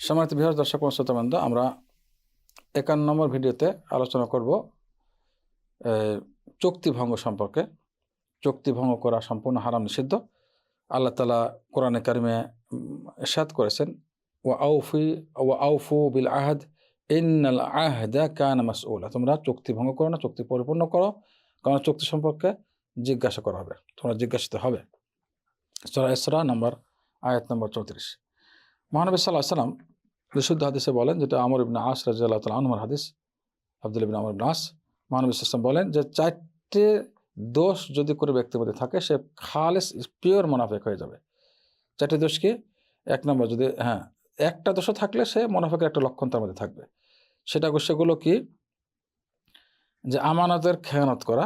সম্মানিত বিহার দর্শক ও শ্রোতাবৃন্দ, আমরা 51 নম্বর ভিডিওতে আলোচনা করব চুক্তি ভঙ্গ সম্পর্কে। চুক্তি ভঙ্গ করা সম্পূর্ণ হারাম, নিষিদ্ধ। আল্লাহ তাআলা কোরআনে কারিমে ইরশাদ করেছেন, ওয়া আউফু বিল আহদ ইন্নাল আহদা কানা মাসউলা। তোমরা চুক্তি ভঙ্গ করো না, চুক্তি পরিপূর্ণ করো, কারণ চুক্তি সম্পর্কে জিজ্ঞাসা করা হবে, তোমরা জিজ্ঞাসিত হবে। সূরা ইসরা আয়াত নম্বর 34। মহানবী সাল্লাল্লাহু আলাইহি ওয়াসাল্লাম বিশুদ্ধ হাদিসে বলেন, যেটা আমর ইবনে আস রাদিয়াল্লাহু তাআলা আনহুর হাদিস, আব্দুল্লাহ ইবনে আমর ইবনে আস, মহানবী সাল্লাল্লাহু আলাইহি ওয়াসাল্লাম বলেন যে 4টে দোষ যদি করে ব্যক্তির মধ্যে থাকে, সে খালেস পিওর মুনাফিক হয়ে যাবে। 4টে দোষ কি? 1 নম্বর, যদি একটা দোষও থাকলে সে মুনাফিকের একটা লক্ষণ তার মধ্যে থাকবে। সেগুলো কি? যে আমানতের খেয়ানত করা,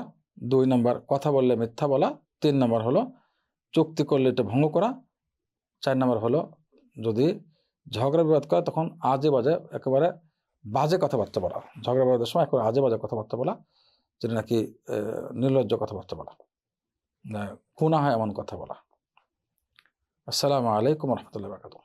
2 নম্বর কথা বললে মিথ্যা বলা, 3 নম্বর হলো চুক্তি করলে এটা ভঙ্গ করা, 4 নম্বর হলো যদি ঝগড়া বিবাদ করে তখন আজে বাজে একেবারে বাজে কথাবার্তা বলা। ঝগড়া বিবাদের সময় একেবারে আজে বাজে কথাবার্তা বলা, যেটা নাকি নির্লজ্জ কথাবার্তা বলা, গুনাহ হয় এমন কথা বলা। আসসালামু আলাইকুম ওয়া রাহমাতুল্লাহি ওয়া বারাকাতুহু।